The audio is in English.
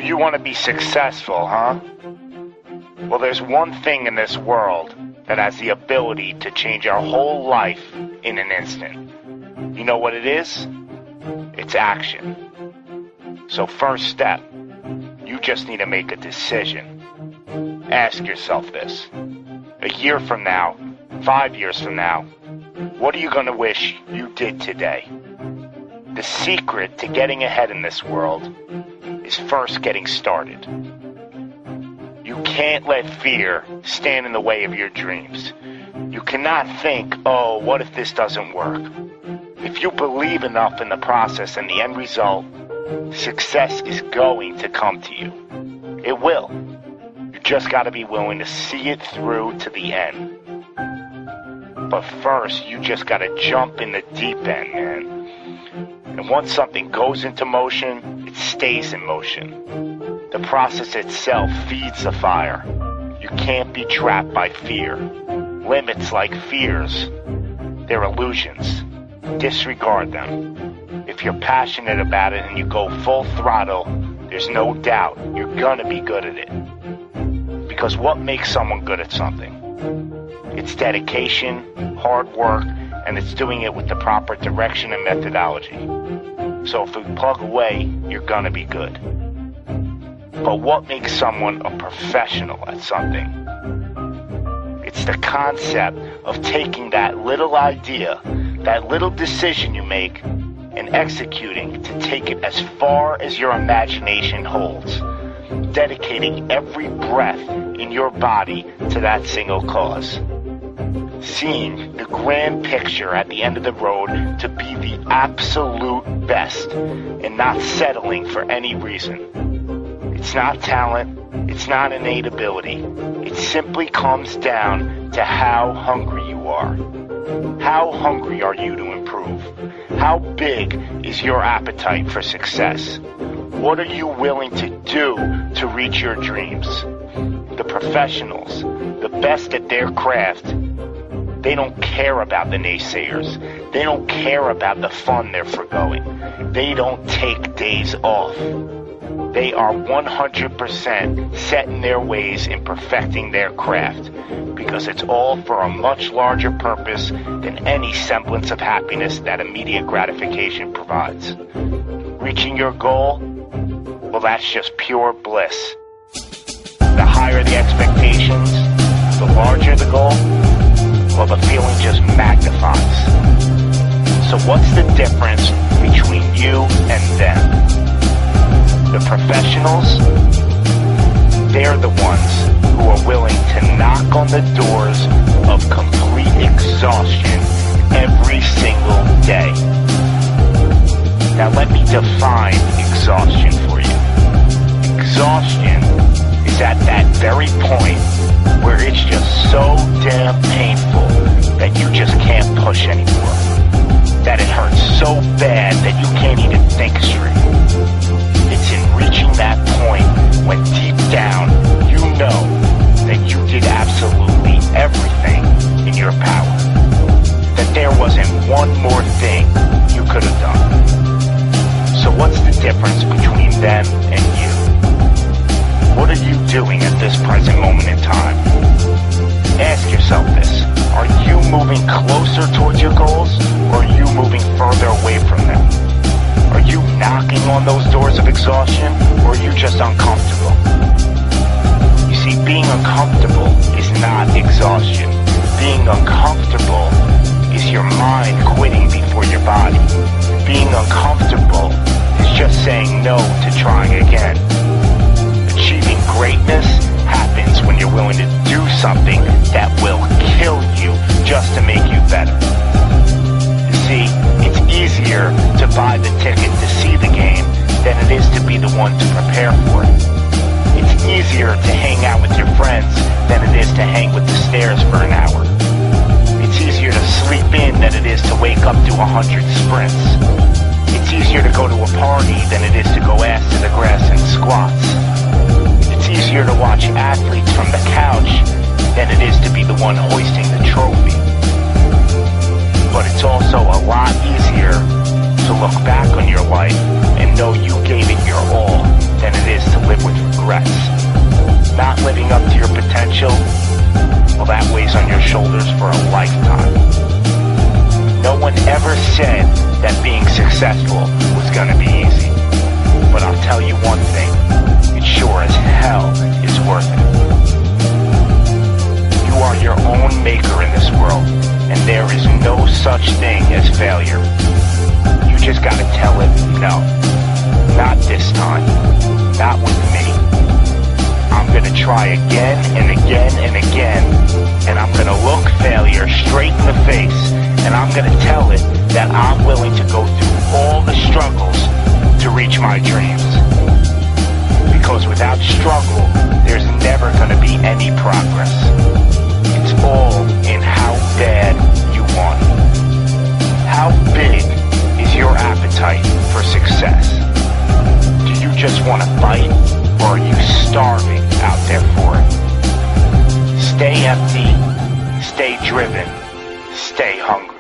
you want to be successful, huh? Well, there's one thing in this world that has the ability to change our whole life in an instant. You know what it is? It's action. So first step, you just need to make a decision. Ask yourself this. A year from now, 5 years from now, what are you going to wish you did today? The secret to getting ahead in this world is first getting started. You can't let fear stand in the way of your dreams. You cannot think, oh, what if this doesn't work? If you believe enough in the process and the end result, success is going to come to you. It will. You just got to be willing to see it through to the end. But first, you just got to jump in the deep end, man. And once something goes into motion, it stays in motion. The process itself feeds the fire. You can't be trapped by fear. Limits like fears, they're illusions. Disregard them. If you're passionate about it and you go full throttle, there's no doubt you're gonna be good at it. Because what makes someone good at something? It's dedication, hard work, and it's doing it with the proper direction and methodology. So if you plug away, you're gonna be good. But what makes someone a professional at something? It's the concept of taking that little idea, that little decision you make, and executing to take it as far as your imagination holds, dedicating every breath in your body to that single cause. Seeing the grand picture at the end of the road to be the absolute best and not settling for any reason. It's not talent, it's not innate ability. It simply comes down to how hungry you are. How hungry are you to improve? How big is your appetite for success? What are you willing to do to reach your dreams? The professionals, the best at their craft, they don't care about the naysayers. They don't care about the fun they're forgoing. They don't take days off. They are 100% set in their ways in perfecting their craft because it's all for a much larger purpose than any semblance of happiness that immediate gratification provides. Reaching your goal, well, that's just pure bliss. The higher the expectations, the larger the goal, well, the feeling just magnifies. So what's the difference between you and them? The professionals, they're the ones who are willing to knock on the doors of complete exhaustion every single day. Now let me define exhaustion for you. Exhaustion is at that very point where it's just so damn painful that you just can't push anymore. That it hurts so bad that you can't even think straight. It's in reaching that point when deep down you know that you did absolutely everything in your power. That there wasn't one more thing you could have done. So what's the difference between them and you? What are you doing at this present moment in time? Ask yourself this. Are you moving closer towards your goals, or are you moving further away from them? Are you knocking on those doors of exhaustion, or are you just uncomfortable? You see, being uncomfortable is not exhaustion. Being uncomfortable is your mind quitting before your body. Being uncomfortable is just saying no to trying again. Achieving greatness happens when you're willing to do something that will kill you just to make you better. You see, it's easier to buy the ticket to see the game than it is to be the one to prepare for it. It's easier to hang out with your friends than it is to hang with the stairs for an hour. It's easier to sleep in than it is to wake up to 100 sprints. It's easier to go to a party than it is to go ass to the grass and squats. It's easier to watch athletes from the couch than it is to be the one hoisting the trophy. But it's also a lot easier to to look back on your life and know you gave it your all than it is to live with regrets. Not living up to your potential, well, that weighs on your shoulders for a lifetime. No one ever said that being successful was gonna be easy. But I'll tell you one thing, it sure as hell is worth it. You are your own maker in this world, and there is no such thing as failure. You just gotta tell it, no, not this time, not with me. I'm gonna try again and again and again, and I'm gonna look failure straight in the face, and I'm gonna tell it that I'm willing to go through all the struggles to reach my dreams. Because without struggle, there's never gonna be any progress. It's all in how bad you want it. How big is your appetite for success? Do you just want to fight, or are you starving out there for it? Stay empty, stay driven, stay hungry.